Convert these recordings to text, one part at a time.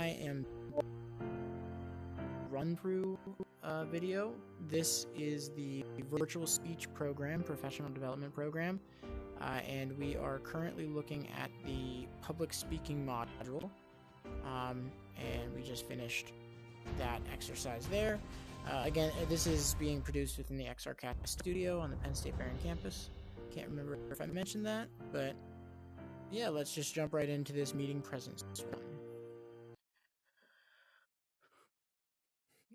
I am run-through video. This is the VirtualSpeech program, professional development program, and we are currently looking at the public speaking module, and we just finished that exercise there. Again, this is being produced within the XRcast Studio on the Penn State Behrend campus. Can't remember if I mentioned that, but yeah, let's just jump right into this meeting presence one.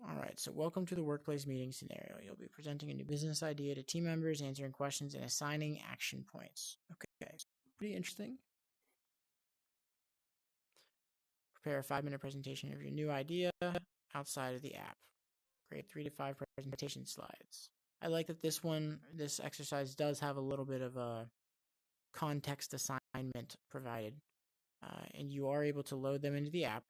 All right, so welcome to the workplace meeting scenario. You'll be presenting a new business idea to team members, answering questions, and assigning action points. Okay, so pretty interesting. Prepare a 5-minute presentation of your new idea outside of the app. Create 3 to 5 presentation slides. I like that this exercise does have a little bit of a context assignment provided, and you are able to load them into the app.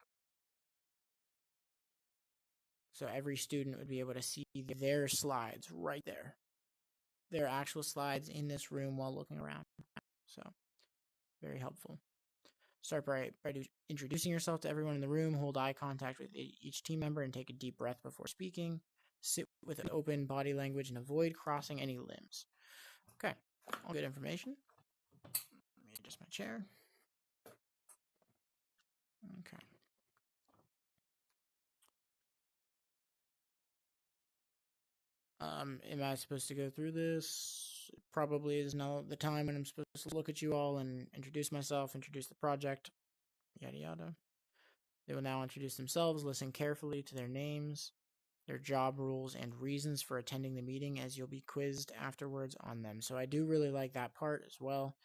So every student would be able to see their slides right there. Their actual slides in this room while looking around. So, very helpful. Start by introducing yourself to everyone in the room. Hold eye contact with each team member and take a deep breath before speaking. Sit with an open body language and avoid crossing any limbs. Okay, all good information. Let me adjust my chair. Okay. Am I supposed to go through this? Probably is not the time when I'm supposed to look at you all and introduce myself, introduce the project, yada yada. They will now introduce themselves, listen carefully to their names, their job roles, and reasons for attending the meeting, as you'll be quizzed afterwards on them. So I do really like that part as well.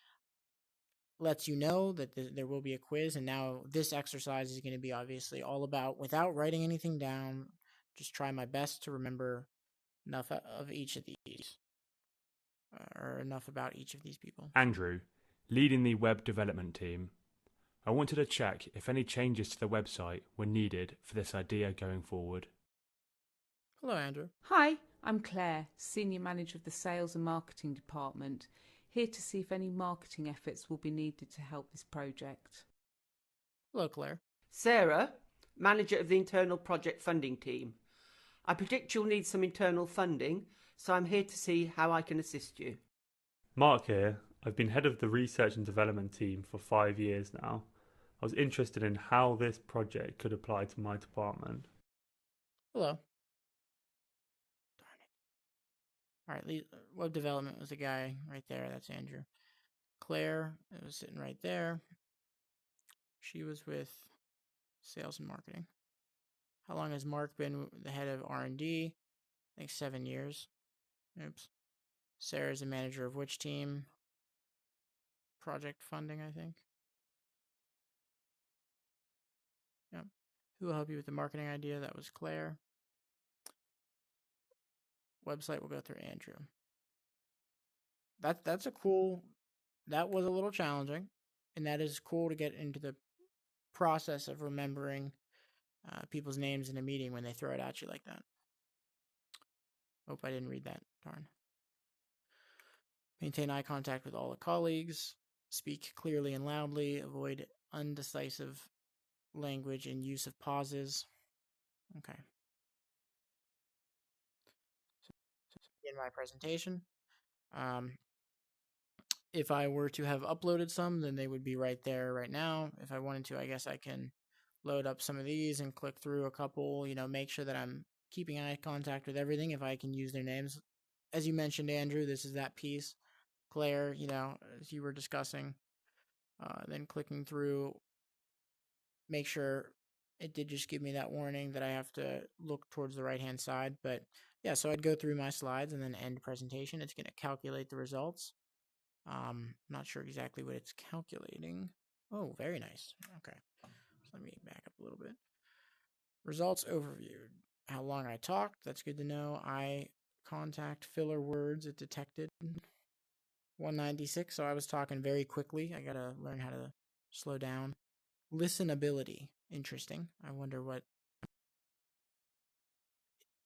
Lets you know that there will be a quiz, and now this exercise is going to be obviously all about, without writing anything down, just try my best to remember enough of each of these, or enough about each of these people. Andrew, leading the web development team. I wanted to check if any changes to the website were needed for this idea going forward. Hello, Andrew. Hi, I'm Claire, Senior Manager of the Sales and Marketing Department, here to see if any marketing efforts will be needed to help this project. Hello, Claire. Sarah, Manager of the Internal Project Funding Team. I predict you'll need some internal funding, so I'm here to see how I can assist you. Mark here. I've been head of the research and development team for 5 years now. I was interested in how this project could apply to my department. Hello. Darn it. All right, web development was the guy right there. That's Andrew. Claire was sitting right there. She was with sales and marketing. How long has Mark been the head of R&D? I think 7 years. Oops. Sarah's the manager of which team? Project funding, I think. Yep. Who will help you with the marketing idea? That was Claire. Website will go through Andrew. That's a cool. That was a little challenging, and that is cool to get into the process of remembering people's names in a meeting when they throw it at you like that. Hope I didn't read that. Darn. Maintain eye contact with all the colleagues. Speak clearly and loudly. Avoid undecisive language and use of pauses. Okay. So in my presentation, if I were to have uploaded some, then they would be right there right now. If I wanted to, I guess I can load up some of these and click through a couple, make sure that I'm keeping eye contact with everything if I can use their names. As you mentioned, Andrew, this is that piece. Claire, as you were discussing, then clicking through, make sure it did just give me that warning that I have to look towards the right-hand side. But yeah, so I'd go through my slides and then end presentation. It's going to calculate the results. Not sure exactly what it's calculating. Oh, very nice. Okay. So let me back up a little bit. Results overview. How long I talked. That's good to know. Eye contact, filler words, it detected. 196, so I was talking very quickly. I gotta learn how to slow down. Listenability. Interesting. I wonder what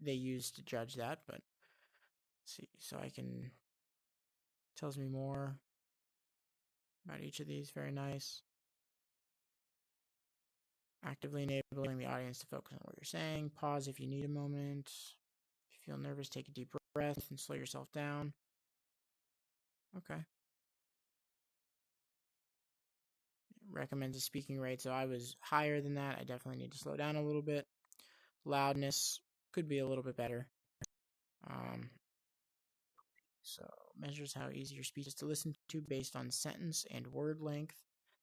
they use to judge that, but let's see. So I can, tells me more about each of these. Very nice. Actively enabling the audience to focus on what you're saying. Pause if you need a moment. If you feel nervous, take a deep breath and slow yourself down. Okay. Recommends a speaking rate, so I was higher than that. I definitely need to slow down a little bit. Loudness could be a little bit better. So measures how easy your speech is to listen to based on sentence and word length,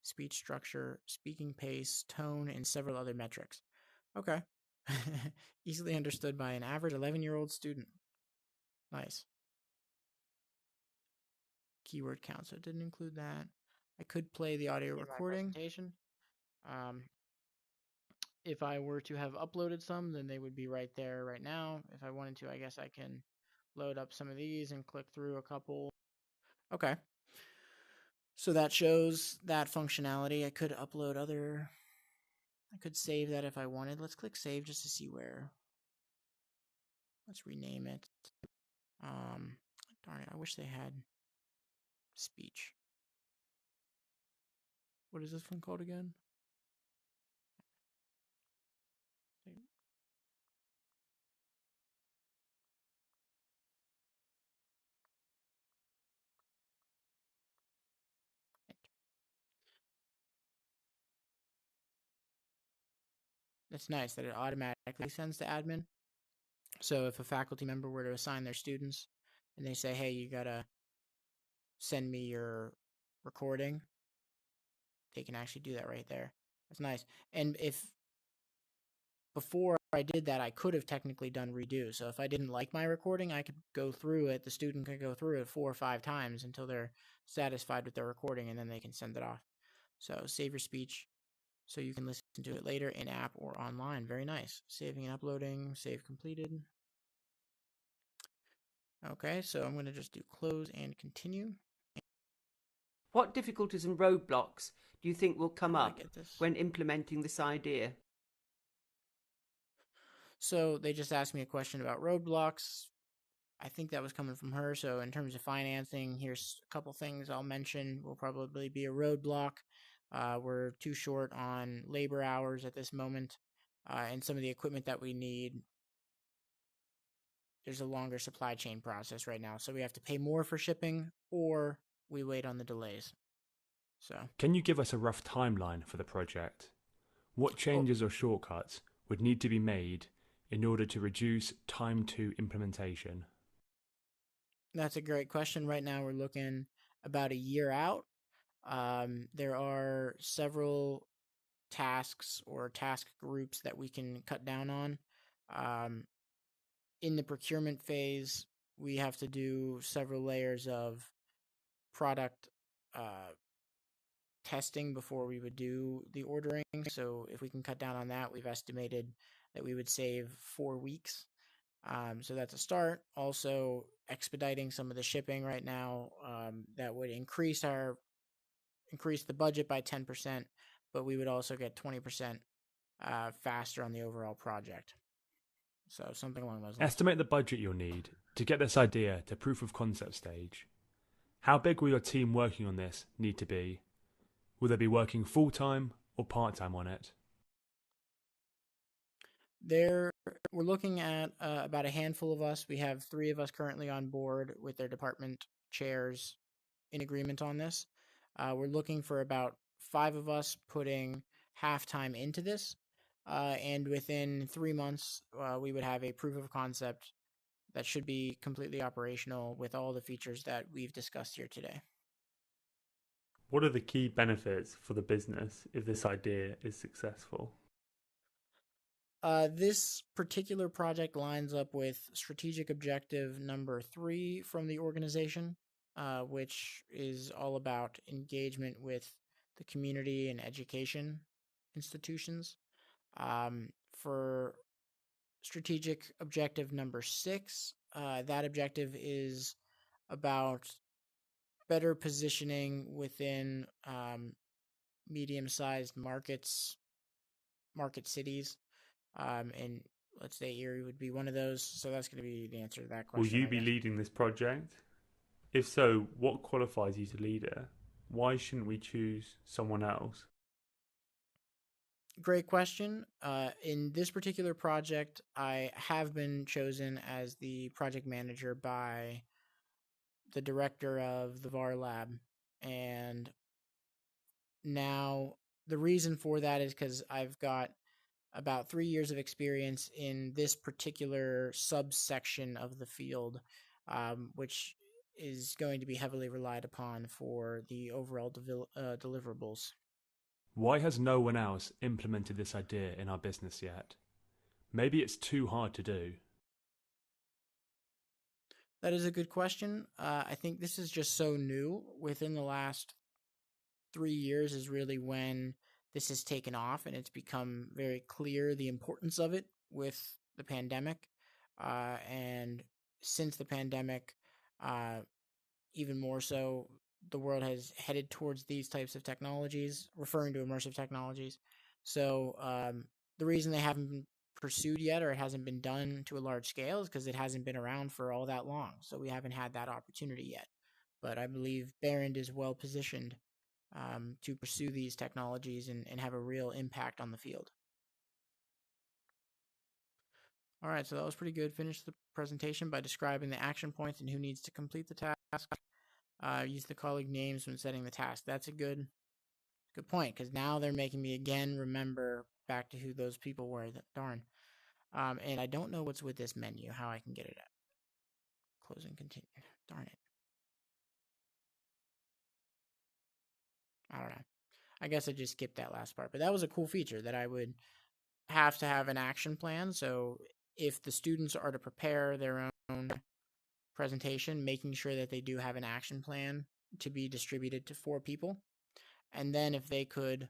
speech structure, speaking pace, tone, and several other metrics. Okay. Easily understood by an average 11-year-old student. Nice. Keyword count, so it didn't include that. I could play the audio recording. If I were to have uploaded some, then they would be right there right now. If I wanted to, I guess I can load up some of these and click through a couple. Okay. So that shows that functionality. I could upload other. I could save that if I wanted. Let's click save just to see where. Let's rename it. Darn it, I wish they had speech. What is this one called again? It's nice that it automatically sends to admin. So if a faculty member were to assign their students and they say, hey, you gotta send me your recording, they can actually do that right there. That's nice. And if before I did that, I could have technically done redo. So if I didn't like my recording, I could go through it. The student could go through it 4 or 5 times until they're satisfied with their recording, and then they can send it off. So save your speech so you can listen to it later in app or online. Very nice. Saving and uploading, save completed. Okay, so I'm going to just do close and continue. What difficulties and roadblocks do you think will come up when implementing this idea? So they just asked me a question about roadblocks. I think that was coming from her. So in terms of financing, here's a couple things I'll mention will probably be a roadblock. We're too short on labor hours at this moment, and some of the equipment that we need. There's a longer supply chain process right now, so we have to pay more for shipping, or we wait on the delays. So, can you give us a rough timeline for the project? What changes or shortcuts would need to be made in order to reduce time to implementation? That's a great question. Right now, we're looking about a year out. There are several tasks or task groups that we can cut down on. In the procurement phase, we have to do several layers of product testing before we would do the ordering. So if we can cut down on that, we've estimated that we would save 4 weeks. So that's a start. Also, expediting some of the shipping right now, that would increase the budget by 10%, but we would also get 20% faster on the overall project. So something along those lines. Estimate the budget you'll need to get this idea to proof of concept stage. How big will your team working on this need to be? Will they be working full-time or part-time on it? We're looking at about a handful of us. We have 3 of us currently on board with their department chairs in agreement on this. We're looking for about 5 of us putting half time into this. And within 3 months, we would have a proof of concept that should be completely operational with all the features that we've discussed here today. What are the key benefits for the business if this idea is successful? This particular project lines up with strategic objective number 3 from the organization, which is all about engagement with the community and education institutions. For strategic objective number 6, that objective is about better positioning within medium-sized market cities. And let's say Erie would be one of those. So that's going to be the answer to that question. Will you be leading this project? If so, what qualifies you to lead it? Why shouldn't we choose someone else? Great question. In this particular project, I have been chosen as the project manager by the director of the VAR lab. And now the reason for that is because I've got about 3 years of experience in this particular subsection of the field, which is going to be heavily relied upon for the overall deliverables. Why has no one else implemented this idea in our business yet? Maybe it's too hard to do. That is a good question. I think this is just so new. Within the last 3 years is really when this has taken off, and it's become very clear the importance of it with the pandemic. And since the pandemic, even more so, the world has headed towards these types of technologies, referring to immersive technologies. So the reason they haven't been pursued yet, or it hasn't been done to a large scale, is because it hasn't been around for all that long. So we haven't had that opportunity yet. But I believe Behrend is well positioned to pursue these technologies and have a real impact on the field. All right, so that was pretty good. Finish the presentation by describing the action points and who needs to complete the task. Use the colleague names when setting the task. That's a good point, because now they're making me again remember back to who those people were. Darn. And I don't know what's with this menu, how I can get it at. Close and continue. Darn it. I don't know. I guess I just skipped that last part. But that was a cool feature, that I would have to have an action plan. So if the students are to prepare their own presentation, making sure that they do have an action plan to be distributed to 4 people. And then if they could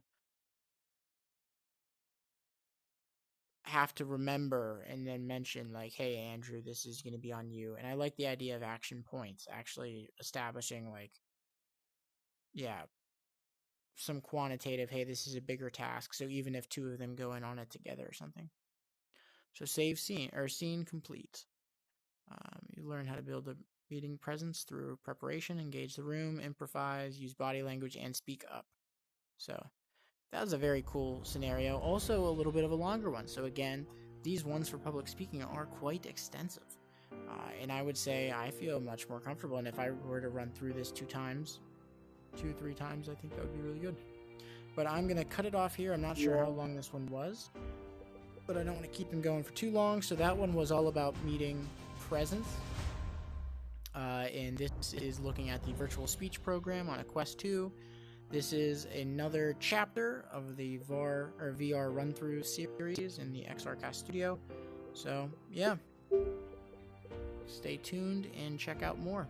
have to remember and then mention, like, hey, Andrew, this is going to be on you. And I like the idea of action points, actually establishing, like, some quantitative, hey, this is a bigger task. So even if 2 of them go in on it together or something. So save scene, or scene complete. You learn how to build a meeting presence through preparation, engage the room, improvise, use body language, and speak up. So that was a very cool scenario. Also a little bit of a longer one. So again, these ones for public speaking are quite extensive. And I would say I feel much more comfortable. And if I were to run through this 2, 3 times, I think that would be really good. But I'm going to cut it off here. I'm not sure how long this one was, but I don't want to keep them going for too long. So that one was all about meeting presence. And this is looking at the VirtualSpeech program on a Quest 2. This is another chapter of the VR run-through series in the XRcast Studio. So, yeah. Stay tuned and check out more.